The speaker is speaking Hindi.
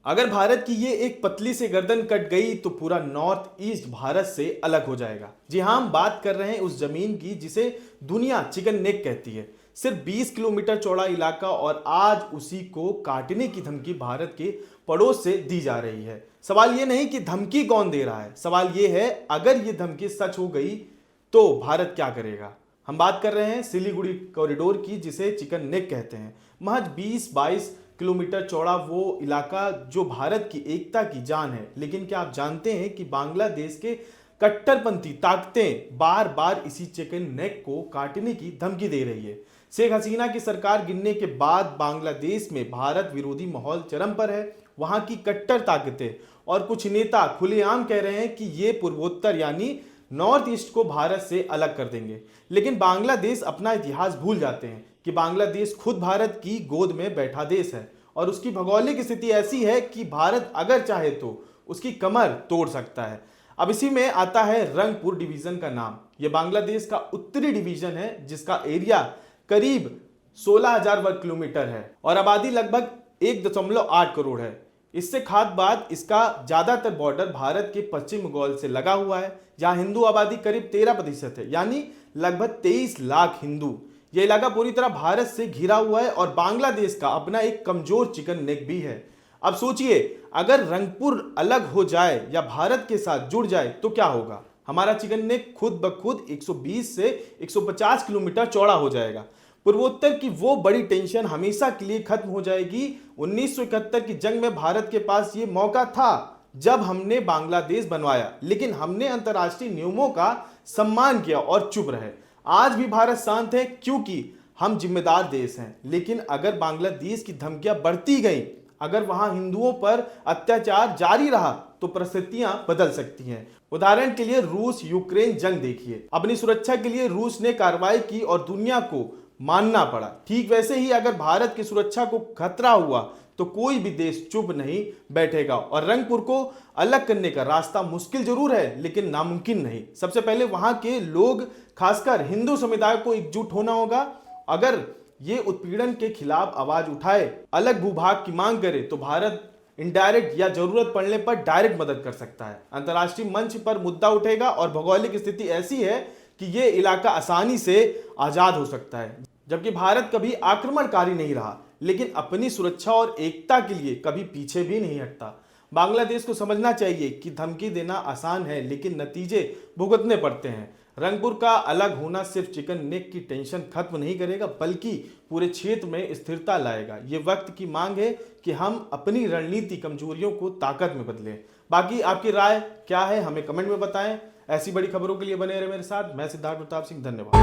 अगर भारत की ये एक पतली सी गर्दन कट गई तो पूरा नॉर्थ ईस्ट भारत से अलग हो जाएगा। जी हाँ, हम बात कर रहे हैं उस जमीन की जिसे दुनिया चिकन नेक कहती है। सिर्फ 20 किलोमीटर चौड़ा इलाका और आज उसी को काटने की धमकी भारत के पड़ोस से दी जा रही है। सवाल ये नहीं कि धमकी कौन दे रहा है, सवाल ये है अगर ये धमकी सच हो गई तो भारत क्या करेगा। हम बात कर रहे हैं सिलीगुड़ी कॉरिडोर की जिसे चिकन नेक कहते हैं। महज 20-22 किलोमीटर चौड़ा वो इलाका जो भारत की एकता की जान है। लेकिन क्या आप जानते हैं कि बांग्लादेश के कट्टरपंथी ताकतें बार बार इसी चिकन नेक को काटने की धमकी दे रही है। शेख हसीना की सरकार गिरने के बाद बांग्लादेश में भारत विरोधी माहौल चरम पर है। वहां की कट्टर ताकतें और कुछ नेता खुलेआम कह रहे हैं कि ये पूर्वोत्तर यानी नॉर्थ ईस्ट को भारत से अलग कर देंगे। लेकिन बांग्लादेश अपना इतिहास भूल जाते हैं कि बांग्लादेश खुद भारत की गोद में बैठा देश है और उसकी भौगोलिक स्थिति ऐसी है कि भारत अगर चाहे तो उसकी कमर तोड़ सकता है। अब इसी में आता है रंगपुर डिवीजन का नाम। यह बांग्लादेश का उत्तरी डिवीजन है जिसका एरिया करीब 16,000 वर्ग किलोमीटर है और आबादी लगभग 1.8 करोड़ है। इससे खास बात इसका ज्यादातर बॉर्डर भारत के पश्चिम बंगाल से लगा हुआ है, जहां हिंदू आबादी करीब 13% है, यानी लगभग 23 लाख हिंदू। यह इलाका पूरी तरह भारत से घिरा हुआ है और बांग्लादेश का अपना एक कमजोर चिकन नेक भी है। अब सोचिए, अगर रंगपुर अलग हो जाए या भारत के साथ जुड़ जाए तो क्या होगा। हमारा चिकन नेक खुद ब खुद 120 से 150 किलोमीटर चौड़ा हो जाएगा। पूर्वोत्तर की वो बड़ी टेंशन हमेशा के लिए खत्म हो जाएगी। 1971 की जंग में भारत के पास ये मौका था जब हमने बांग्लादेश बनवाया, लेकिन हमने अंतर्राष्ट्रीय नियमों का सम्मान किया और चुप रहे। आज भी भारत शांत है क्योंकि हम जिम्मेदार देश हैं। लेकिन अगर बांग्लादेश की धमकियां बढ़ती गई, अगर वहां हिंदुओं पर अत्याचार जारी रहा तो परिस्थितियां बदल सकती हैं। उदाहरण के लिए रूस यूक्रेन जंग देखिए। अपनी सुरक्षा के लिए रूस ने कार्रवाई की और दुनिया को मानना पड़ा। ठीक वैसे ही अगर भारत की सुरक्षा को खतरा हुआ तो कोई भी देश चुप नहीं बैठेगा। और रंगपुर को अलग करने का रास्ता मुश्किल जरूर है लेकिन नामुमकिन नहीं। सबसे पहले वहां के लोग, खासकर हिंदू समुदाय को एकजुट होना होगा। अगर ये उत्पीड़न के खिलाफ आवाज उठाए, अलग भूभाग की मांग करे तो भारत इनडायरेक्ट या जरूरत पड़ने पर डायरेक्ट मदद कर सकता है। अंतर्राष्ट्रीय मंच पर मुद्दा उठेगा और भौगोलिक स्थिति ऐसी है कि ये इलाका आसानी से आजाद हो सकता है। जबकि भारत कभी आक्रमणकारी नहीं रहा लेकिन अपनी सुरक्षा और एकता के लिए कभी पीछे भी नहीं हटता। बांग्लादेश को समझना चाहिए कि धमकी देना आसान है लेकिन नतीजे भुगतने पड़ते हैं। रंगपुर का अलग होना सिर्फ चिकन नेक की टेंशन खत्म नहीं करेगा बल्कि पूरे क्षेत्र में स्थिरता लाएगा। ये वक्त की मांग है कि हम अपनी रणनीति कमजोरियों को ताकत में बदलें। बाकी आपकी राय क्या है हमें कमेंट में बताएं। ऐसी बड़ी खबरों के लिए बने रहे मेरे साथ। मैं सिद्धार्थ प्रताप सिंह, धन्यवाद।